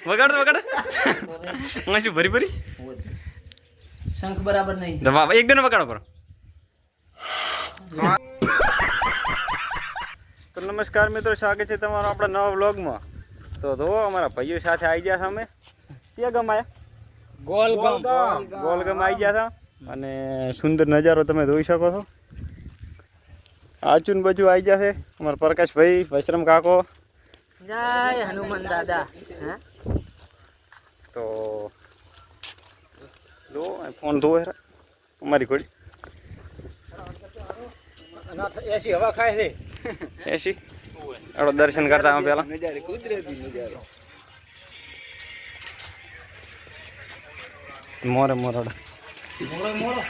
વગાડ વગાડ હું શું ભરી ભરી શંખ બરાબર નહીં દવા એક ગન વગાડો પર. તો નમસ્કાર મિત્રો, સ્વાગત છે તમારો આપણા નવા વ્લોગમાં. તો જો અમારા ભાઈઓ સાથે આવી ગયા સામે. ક્યાં ગમ આવ્યા? ગોલગમ આવી ગયા હતા અને સુંદર નજારો તમે જોઈ શકો છો. આચુન બાજુ આવી ગયા છે અમારા પ્રકાશભાઈ, વૈશ્રમ કાકો. જય હનુમાન દાદા. તો જો ફોન ધોવે અમારી ઘોડી એસી હવા ખાય છે. એસી એડો દર્શન કરતા અમે પેલા નજારે કુદરતી નજારો. મોરે મોરડ મોરો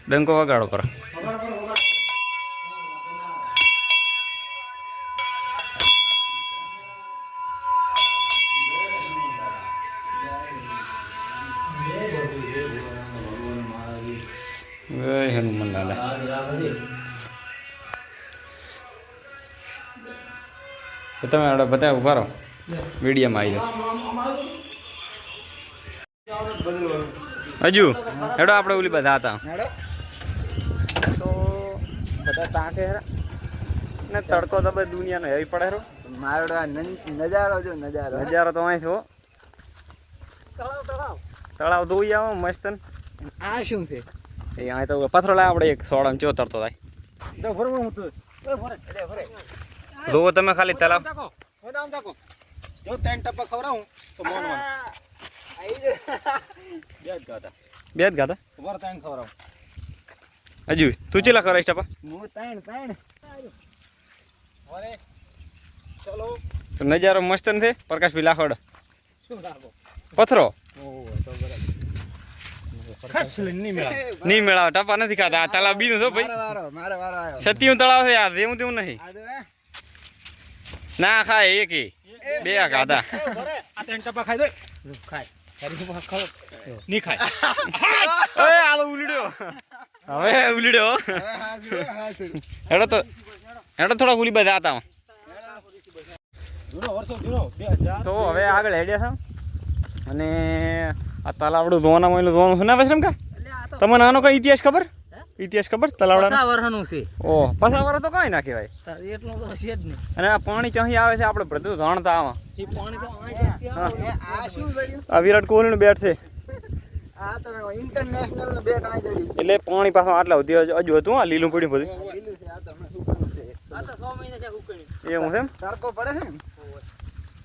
ડંકો વગાડો પર. જય હનુમાન દાદા. તમે આપણે બધા ઉભા રહો, વિડીયોમાં આવી જાઓ. હજુ હેડો આપણે ઓલી બધા હતા તો બધા તાકે હેરા ને તડકો તો બધી દુનિયાનો હેવી પડે હેરો. મારો નજારો જો નજારો નજારો તો અહીં છો. તળાવ ધોઈ આવો મસ્ત. આ શું છે? એ અહીં તો પથરો લાવે આપણે એક સોડામાં ચો તરતો થાય. જોવો તમે ખાલી તળાવ. જો 3 ટપા ખવરાવું તો મોનવા બે જ ગાતા ઉપર 3 ખવરાવું. હજુ તું ચેલા કરાઈશ ટપા? હું 3 ઓરે ચલો. તો નજારો મસ્ત ને છે પ્રકાશભાઈ લાખોડ. શું લાગો પથરો ઓહો તો બરાબર ખાસ નહીં મેળા નહીં મેળાવે, ટપા નથી ખાતા. આ તળાવ બીજું છો ભાઈ, મારો વારો આવ્યો. સત્યું તળાવ છે યાર, એવું તેવું નહીં. આ દે ના ખાય એક બે ખાધા. આ 3 ટપા ખાઈ દે. ખાય તારી ઉપર ખાવ નહીં ખાય. ઓય આલો ઉલડ્યો, હવે ઉલડ્યો. હેડો તો હેડો થોડા ઉલી બધા હતા. તો હવે આગળ હેડ્યા હતા અને આ તલાવડું ધોવાનામાં ધોવાનું છે ને વૈશ્રમ કા? તમને આનો કઈ ઇતિહાસ ખબર? ઇતિહાસ ખબર તલાવડાનો? વર્ષનું છે. ઓહ, પસાવર તો કઈ ના કહેવાય. એટલું તો છે જ નહીં. અને આ પાણી ચાહી આવે છે આપણે બધું જાણતા આવા. એ પાણી તો આ શું કર્યું? આ વિરાટ કોહલીનું બેટ છે આ તો ઇન્ટરનેશનલ નો બેટ આવી ગયું. એટલે પાણી પાછું આટલા સુધી હજુ હતું. આ લીલું પડ્યું બધું લીલું છે. આ તો સુકણું છે. આ તો 6 મહિના છે સુકણી. એવું છે એમ? તડકો પડે છે ને.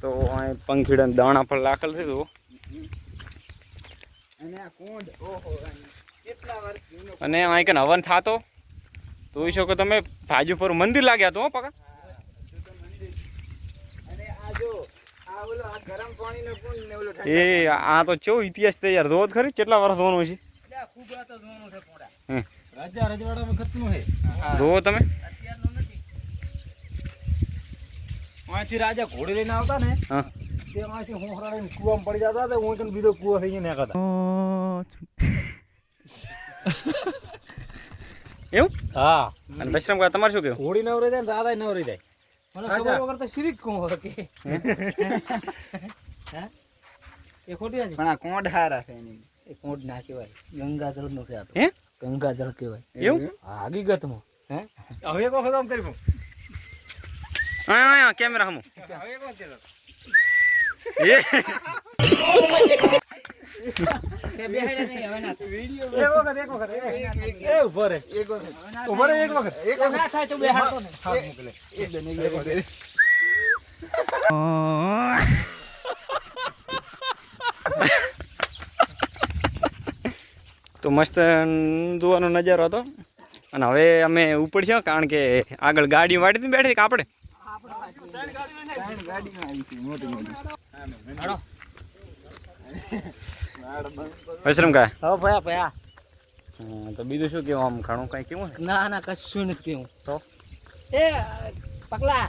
તો અહીં પંખીડા દાણા પર લાખેલ છે. તો અને આ કોંડ ઓહો કેટલા વર્ષ જૂનો. અને અહીં કે હવન થાતો જોઈ શકો તમે. ભાજુ પર મંદિર લાગ્યા તો પકા. અને આ જો આ ઓલો આ ગરમ પાણીનો કુંડ ને ઓલો એ આ તો ચો ઇતિહાસ તે યાર જોત ખરી કેટલા વર્ષ જોવાનું છે. ખૂબ આ તો જોવાનું છે પોડા. હમ રાજા રજવાડા વખતનું છે. જોવો તમે. અત્યારનું નથી. અહીંથી રાજા ઘોડી લઈને આવતા ને હા તે અહીંથી હોંહરા લઈને કૂવામાં પડી જતા તો હું કન બીજો કૂવો થઈ ગયો નાખતા. એવું? હા અને વૈશ્રમ કા તમારે શું કેવું? ઘોડી નવરી જાય ને રાજા નવરી જાય. મને ખબર વગર તો શિરીક કોણ હોય કે હે એ ખોટી નથી. પણ આ કોંડ હારા છે એની. એ કોંડ ના કહેવાય, ગંગાજળ નો છે આ તો. હે ગંગાજળ કહેવાય. એવું? હા હકીકતમાં. હે હવે એક વખત આમ કરી હા કેમેરા હમો હવે એક વખત એ કે બેહાડે નહીં હવે ના વિડિયો એક વખત એ ઉભો રે એક વખત ઉભો રે એક વખત એક ના થાય તો બેહાડતો ને હાથ મોકલે એક દે નહીં એક વખત. તો મસ્ત જોવાનો નજારો હતો. અને હવે અમે ઉપર છે કારણ કે આગળ ગાડી વાડી તો બેઠી કે આપણે વૈશ્રમ કા હો ભયા ભયા. તો બીજું શું કેવું? આમ ઘણું કઈ કેવું છે? ના ના કશું નથી હું તો એ પકલા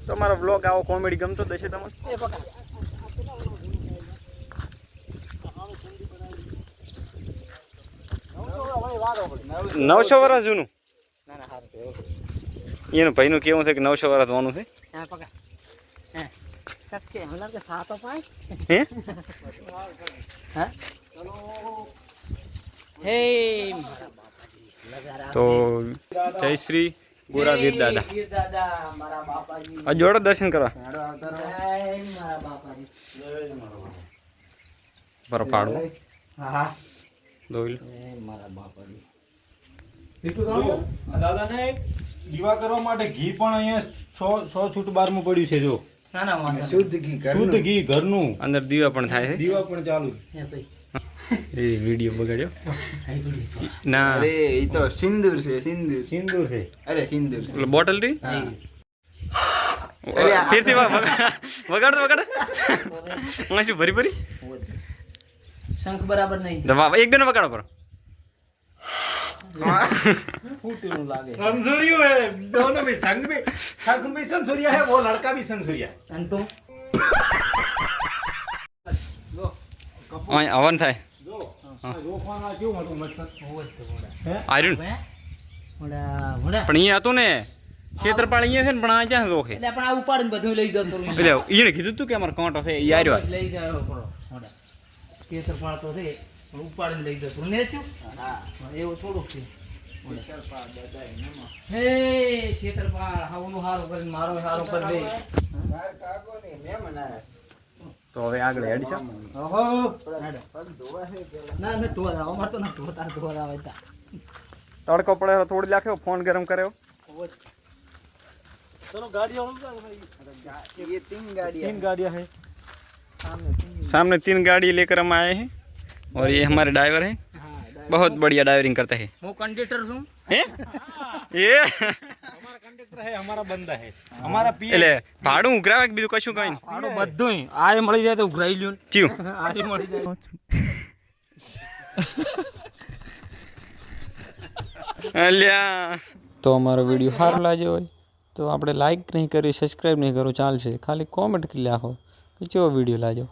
તો મારો બ્લોગ આવો કોમેડી ગમતો હશે તમને? એ પકલા 900 વર્ષ જૂનું એનું ભાઈનું કેવું છે કે 900 વર્ષ જૂનું છે હે તો જય શ્રી ગોરા વીર દાદા જોડો દર્શન કરવા બરફ પાડો દાદાને દીવા કરવા માટે ઘી પણ અહીંયા 6 છૂટ બારમું પડ્યું છે જો શુદ્ધ ઘી ઘરનું અંદર દીવા પણ થાય છે દીવા પણ ચાલુ એ વિડીયો બગાડ્યો ના અરે એ તો સિંદૂર છે સિંદૂર છે અરે સિંદૂર છે બોટલ રી ફિરથી વગાડો હું શું ભરી શંખ બરાબર નહીં દવા એક દનો વગાડો પર ફૂટેલું લાગે संसूरियो है दोनों में संग में संसूरिया है वो लड़का भी संसूरिया અને તું અહીં હવન થાય जो रोफाना क्यों હતું મસ્ત હે આર્યન મોડા મોડા પણ અહીંયા હતું ને ક્ષેત્રપાળ અહીંયા છે ને પણ આ ક્યાં જોખે એટલે પણ આ ઉપાડીને બધું લઈ જતો રહું એટલે એને કીધું તું કે અમારો કાંટો છે એ આર્યો લઈ જાય મોડા કેસર પાડતો છે પણ ઉપાડીને લઈ જતો ને શું હા એવું થોડુંક છે હે શેતરપાળ હાવનું હારું કરીને મારો હારું કરી દે તો હવે આગળ હેડ છે ઓહો ના મેં ધોવા આવો મારતો ના ધોવા આવે તા તડકો પડે થોડી લાખ્યો ફોન ગરમ કર્યો चलो गाड़ियां ये 3 गाड़ियां 3 गाड़ियां है सामने 3 गाड़ी लेकर हम आए हैं और ये हमारे ड्राइवर हैं बहुत बढ़िया ड्राइवरिंग करते हैं હું કંડક્ટર છું हैं ये हमारा कंडक्टर है हमारा बंदा है हमारा पी એટલે ભાડું ઉઘરાવે કે બીજું કશું કઈ આડો બધું આય મળી જાય તો ઉઘરાઈ લ્યો ચીવ આય મળી જાય અલ્યા તો અમારો વિડીયો સારો લાગ્યો હોય તો આપણે લાઈક નહીં કરી સબસ્ક્રાઈબ નહીં કરો ચાલશે ખાલી કોમેન્ટ કરી લાખો કે કેવો વિડીયો લાગ્યો